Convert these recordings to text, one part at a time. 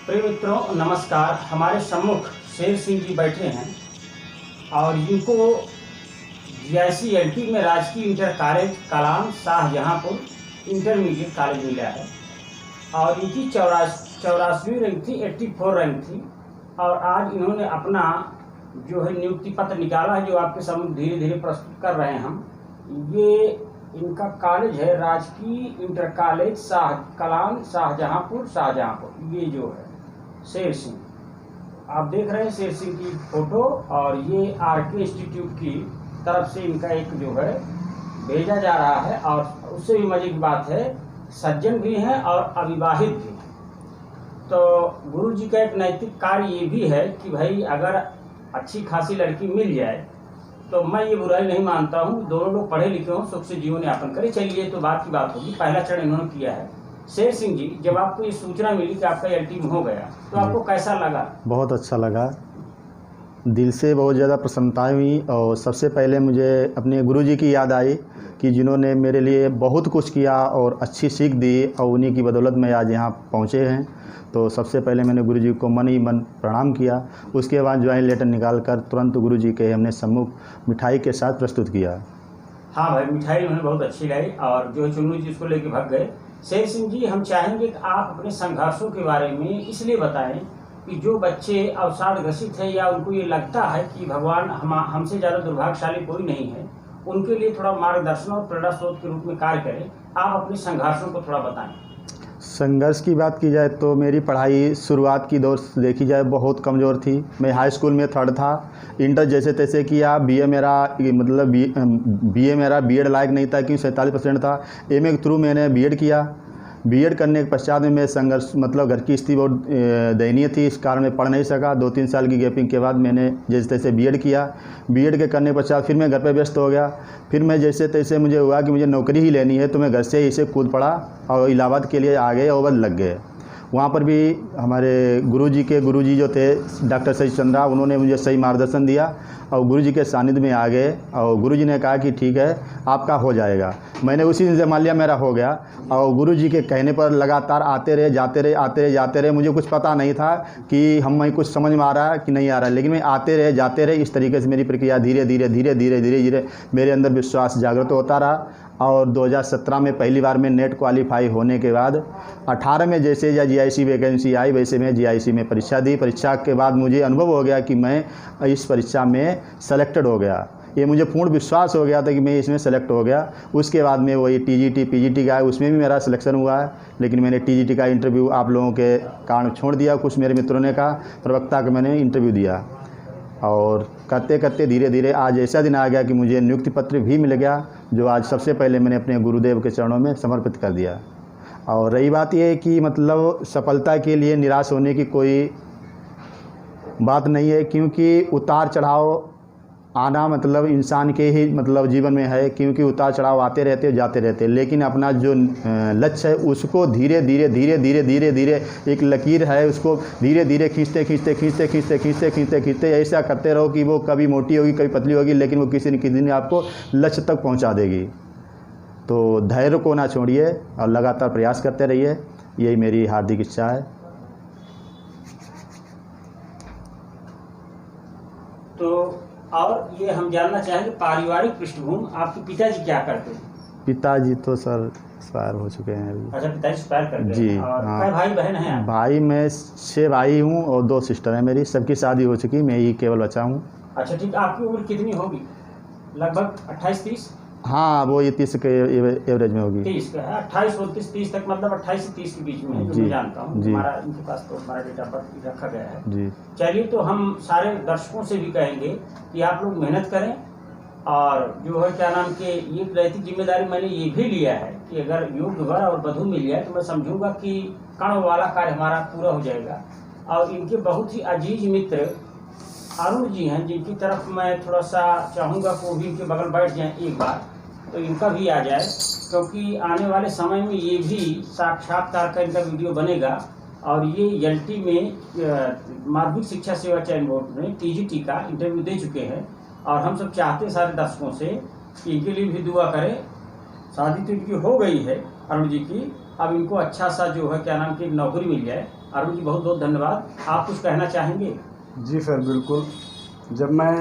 प्रिय मित्रों नमस्कार। हमारे सम्मुख शेर सिंह जी बैठे हैं और इनको GIC में राजकीय इंटर कॉलेज कलाम शाहजहाँपुर इंटरमीडिएट कॉलेज मिला है और इनकी 84वीं रैंक थी, 84 रैंक थी। और आज इन्होंने अपना जो है नियुक्ति पत्र निकाला है, जो आपके सम्मुख धीरे धीरे प्रस्तुत कर रहे हैं हम। ये इनका कॉलेज है राजकीय इंटर कॉलेज कलाम शाहजहाँपुर। ये जो है शेर सिंह, आप देख रहे हैं शेर सिंह की फोटो। और ये RK इंस्टीट्यूट की तरफ से इनका एक जो है भेजा जा रहा है। और उससे भी मजे की बात है, सज्जन भी हैं और अविवाहित भी हैं। तो गुरु जी का एक नैतिक कार्य ये भी है कि भाई अगर अच्छी खासी लड़की मिल जाए तो मैं ये बुराई नहीं मानता हूँ। दोनों लोग पढ़े लिखे हों, सुख से जीवन यापन करें। चलिए तो बात की बात होगी। पहला चरण इन्होंने किया है। शेर सिंह जी, जब आपको ये सूचना मिली कि आपका LT में हो गया तो आपको कैसा लगा? बहुत अच्छा लगा, दिल से बहुत ज़्यादा प्रसन्नता हुई। और सबसे पहले मुझे अपने गुरुजी की याद आई कि जिन्होंने मेरे लिए बहुत कुछ किया और अच्छी सीख दी, और उन्हीं की बदौलत में आज यहाँ पहुँचे हैं। तो सबसे पहले मैंने गुरुजी को मन ही मन प्रणाम किया। उसके बाद ज्वाइन लेटर निकाल कर तुरंत गुरुजी के हमने सम्मुख मिठाई के साथ प्रस्तुत किया। हाँ भाई, मिठाई उन्हें बहुत अच्छी लगी और जो चुन्नू जी उसको लेके भाग गए। शेर सिंह जी, हम चाहेंगे कि आप अपने संघर्षों के बारे में इसलिए बताएं कि जो बच्चे अवसादग्रसित हैं या उनको ये लगता है कि भगवान हमसे ज़्यादा दुर्भाग्यशाली कोई नहीं है, उनके लिए थोड़ा मार्गदर्शन और प्रेरणा स्रोत के रूप में कार्य करें। आप अपने संघर्षों को थोड़ा बताएं। संघर्ष की बात की जाए तो मेरी पढ़ाई शुरुआत की दौर से देखी जाए बहुत कमज़ोर थी। मैं हाई स्कूल में 3rd था, इंटर जैसे तैसे किया। BA मेरा मतलब BA मेरा B.Ed लायक नहीं था क्योंकि 47% था। MA के थ्रू मैंने B.Ed किया। B.Ed करने के पश्चात में संघर्ष मतलब घर की स्थिति बहुत दयनीय थी, इस कारण मैं पढ़ नहीं सका। 2-3 साल की गैपिंग के बाद मैंने जैसे तैसे B.Ed किया। B.Ed के करने के पश्चात फिर मैं घर पे व्यस्त हो गया। फिर मैं जैसे तैसे मुझे हुआ कि मुझे नौकरी ही लेनी है, तो मैं घर से इसे कूद पड़ा और इलाहाबाद के लिए आ गए और लग गए। वहाँ पर भी हमारे गुरुजी जो थे डॉक्टर सही चंद्रा, उन्होंने मुझे सही मार्गदर्शन दिया और गुरुजी के सानिध्य में आ गए। और गुरुजी ने कहा कि ठीक है आपका हो जाएगा। मैंने उसी दिन से मान लिया मेरा हो गया। और गुरुजी के कहने पर लगातार आते रहे, जाते रहे। मुझे कुछ पता नहीं था कि हमें कुछ समझ में आ रहा है कि नहीं आ रहा है, लेकिन मैं आते रहे, जाते रहे। इस तरीके से मेरी प्रक्रिया धीरे धीरे मेरे अंदर विश्वास जागृत होता रहा। और 2017 में पहली बार में नेट क्वालिफाई होने के बाद 18 में जैसे या GIC वैकेंसी आई, वैसे मैं GIC में परीक्षा दी। परीक्षा के बाद मुझे अनुभव हो गया कि मैं इस परीक्षा में सेलेक्टेड हो गया। ये मुझे पूर्ण विश्वास हो गया था कि मैं इसमें सेलेक्ट हो गया। उसके बाद में वही TGT PGT का है, उसमें भी मेरा सिलेक्शन हुआ है। लेकिन मैंने TGT का इंटरव्यू आप लोगों के कारण छोड़ दिया। कुछ मेरे मित्रों ने कहा, प्रवक्ता का मैंने इंटरव्यू दिया। और करते करते धीरे धीरे आज ऐसा दिन आ गया कि मुझे नियुक्ति पत्र भी मिल गया, जो आज सबसे पहले मैंने अपने गुरुदेव के चरणों में समर्पित कर दिया। और रही बात ये कि मतलब सफलता के लिए निराश होने की कोई बात नहीं है, क्योंकि उतार चढ़ाव आना मतलब इंसान के ही मतलब जीवन में है। क्योंकि उतार चढ़ाव आते रहते जाते रहते, लेकिन अपना जो लक्ष्य है उसको धीरे धीरे एक लकीर है, उसको धीरे धीरे खींचते ऐसा करते रहो कि वो कभी मोटी होगी कभी पतली होगी, लेकिन वो किसी न किसी दिन आपको लक्ष्य तक पहुंचा देगी। तो धैर्य को ना छोड़िए और लगातार प्रयास करते रहिए, यही मेरी हार्दिक इच्छा है। तो और ये हम जानना चाहेंगे पारिवारिक पृष्ठभूमि, आपके पिताजी क्या करते हैं? पिताजी तो सर एक्सपायर हो चुके हैं अभी। अच्छा, पिताजी एक्सपायर कर गए जी। और हाँ। क्या भाई बहन हैं? भाई मैं 6 भाई हूँ और 2 सिस्टर हैं मेरी। सबकी शादी हो चुकी, मैं ही केवल बचा हूँ। अच्छा ठीक। आपकी उम्र कितनी होगी? लगभग 28-30? हाँ, वो ये 30 के एवरेज में होगी। 30 का है। 28 29 30 तक, मतलब 28 से 30 के बीच में है, जो मैं जानता हूँ। हमारा इनके पास तो हमारा डेट ऑफ बर्थ रखा गया है जी। चलिए, तो हम सारे दर्शकों से भी कहेंगे कि आप लोग मेहनत करें। और जो है क्या नाम के, ये नैतिक जिम्मेदारी मैंने ये भी लिया है कि अगर योग्य वर और वधू मिल जाए तो मैं समझूंगा कि कर्ण वाला कार्य हमारा पूरा हो जाएगा। और इनके बहुत ही अजीज मित्र अरुण जी हैं, जिनकी तरफ मैं थोड़ा सा चाहूँगा कि वो भी इनके बगल बैठ जाएं एक बार, तो इनका भी आ जाए, क्योंकि आने वाले समय में ये भी साक्षात्कार का इनका वीडियो बनेगा। और ये LT में माध्यमिक शिक्षा सेवा चयन बोर्ड में TGT का इंटरव्यू दे चुके हैं। और हम सब चाहते हैं सारे दर्शकों से कि इनके लिए भी दुआ करें। शादी तो इनकी हो गई है अरुण जी की, अब इनको अच्छा सा जो है क्या नाम की नौकरी मिल जाए अरुण जी बहुत बहुत धन्यवाद। आप कुछ कहना चाहेंगे? जी सर, बिल्कुल। जब मैं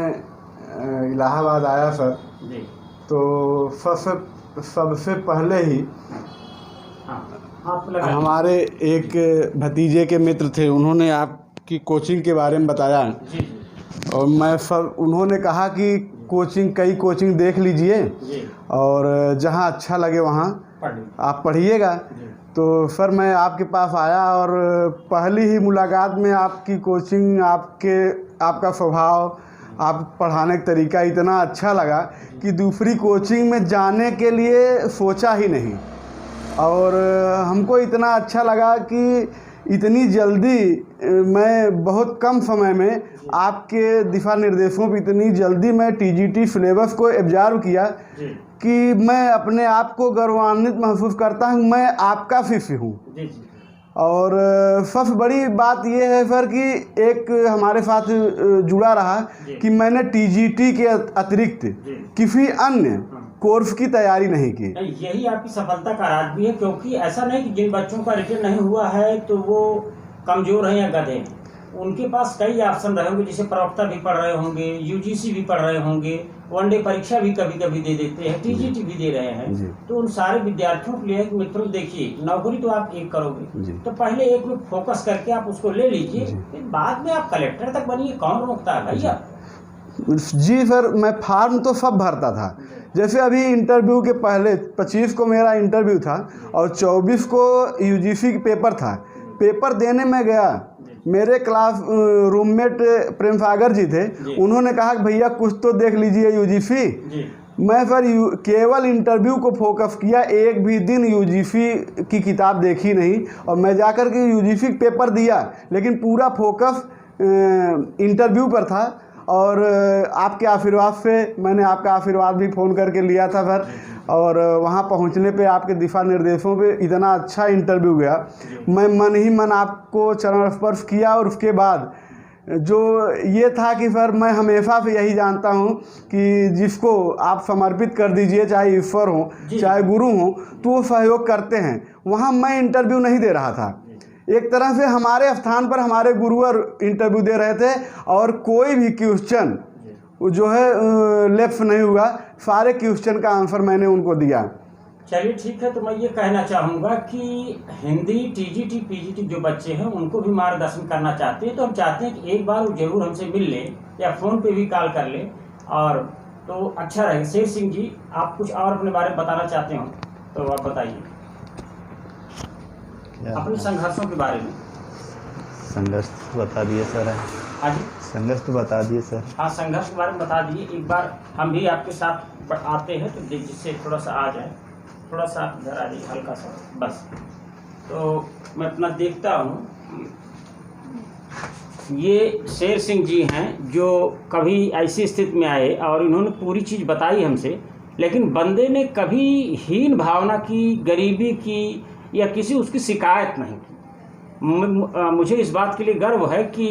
इलाहाबाद आया सर, जी, तो सबसे पहले ही आपको लगा हमारे एक भतीजे के मित्र थे, उन्होंने आपकी कोचिंग के बारे में बताया। जी, और उन्होंने कहा कि कई कोचिंग देख लीजिए जी, और जहां अच्छा लगे वहां आप पढ़िएगा। तो सर मैं आपके पास आया और पहली ही मुलाकात में आपकी कोचिंग, आपका स्वभाव, आप पढ़ाने का तरीका इतना अच्छा लगा कि दूसरी कोचिंग में जाने के लिए सोचा ही नहीं। और हमको इतना अच्छा लगा कि इतनी जल्दी मैं बहुत कम समय में आपके दिशा निर्देशों पर इतनी जल्दी मैं टीजीटी सिलेबस को एब्जॉर्व किया कि मैं अपने आप को गौरवान्वित महसूस करता हूँ, मैं आपका शिष्य हूँ। और सबसे बड़ी बात यह है सर कि एक हमारे साथ जुड़ा रहा कि मैंने टीजीटी के अतिरिक्त किसी अन्य कोर्स की तैयारी नहीं की। यही आपकी सफलता का राज भी है, क्योंकि ऐसा नहीं कि जिन बच्चों का रिटर्न नहीं हुआ है तो वो कमज़ोर हैं या गधे हैं। उनके पास कई ऑप्शन रहे होंगे, जैसे प्रवक्ता भी पढ़ रहे होंगे, यूजीसी भी पढ़ रहे होंगे, वनडे परीक्षा भी कभी कभी दे देते हैं, टीजीटी भी दे रहे हैं। तो उन सारे विद्यार्थियों के लिए मित्रों देखिए, नौकरी तो आप एक करोगे तो पहले एक में फोकस करके आप उसको ले लीजिए, फिर बाद में आप कलेक्टर तक बनिए, कौन रोकता है भैया। जी सर, मैं फॉर्म तो सब भरता था। जैसे अभी इंटरव्यू के पहले 25 को मेरा इंटरव्यू था और 24 को यूजीसी का पेपर था। पेपर देने में गया, मेरे क्लास रूममेट प्रेम सागर जी थे, उन्होंने कहा कि भैया कुछ तो देख लीजिए यूजीसी। मैं सर केवल इंटरव्यू को फोकस किया, एक भी दिन यूजीसी की किताब देखी नहीं और मैं जाकर के यूजीसी पेपर दिया, लेकिन पूरा फोकस इंटरव्यू पर था। और आपके आशीर्वाद से मैंने आपका आशीर्वाद भी फ़ोन करके लिया था सर, और वहाँ पहुँचने पे आपके दिशा निर्देशों पे इतना अच्छा इंटरव्यू गया, मैं मन ही मन आपको चरण स्पर्श किया। और उसके बाद जो ये था कि सर मैं हमेशा से यही जानता हूँ कि जिसको आप समर्पित कर दीजिए, चाहे ईश्वर हो चाहे गुरु हो, तो वो सहयोग करते हैं। वहाँ मैं इंटरव्यू नहीं दे रहा था, एक तरह से हमारे स्थान पर हमारे गुरुवर इंटरव्यू दे रहे थे और कोई भी क्वेश्चन जो है लेफ्ट नहीं हुआ, सारे क्वेश्चन का आंसर मैंने उनको दिया। चलिए ठीक है, तो मैं ये कहना चाहूँगा कि हिंदी टीजीटी पीजीटी जो बच्चे हैं उनको भी मार्गदर्शन करना चाहते हैं, तो हम चाहते हैं कि एक बार वो जरूर हमसे मिल लें या फ़ोन पे भी कॉल कर लें, और तो अच्छा रहे। शेर सिंह जी, आप कुछ और अपने बारे में बताना चाहते हो तो आप बताइए अपने संघर्षों के बारे में। संघर्ष तो बता दिए सर। हाँ जी, संघर्ष तो बता दिए सर। हाँ, संघर्ष के बारे में बता दिए। एक बार हम भी आपके साथ आते हैं तो जिससे थोड़ा सा आ जाए, थोड़ा सा आप इधर आ जाइए, हल्का सा बस। तो मैं अपना देखता हूँ, ये शेर सिंह जी हैं जो कभी ऐसी स्थिति में आए और इन्होंने पूरी चीज़ बताई हमसे, लेकिन बंदे ने कभी हीन भावना की, गरीबी की या किसी उसकी शिकायत नहीं की। मुझे इस बात के लिए गर्व है कि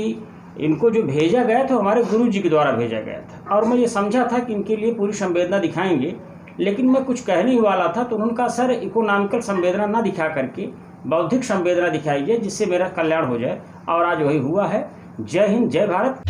इनको जो भेजा गया था हमारे गुरु जी के द्वारा भेजा गया था, और मैं ये समझा था कि इनके लिए पूरी संवेदना दिखाएंगे, लेकिन मैं कुछ कहने ही वाला था तो उन्होंने कहा सर इकोनॉमिकल संवेदना ना दिखा करके बौद्धिक संवेदना दिखाइए जिससे मेरा कल्याण हो जाए, और आज वही हुआ है। जय हिंद, जय भारत।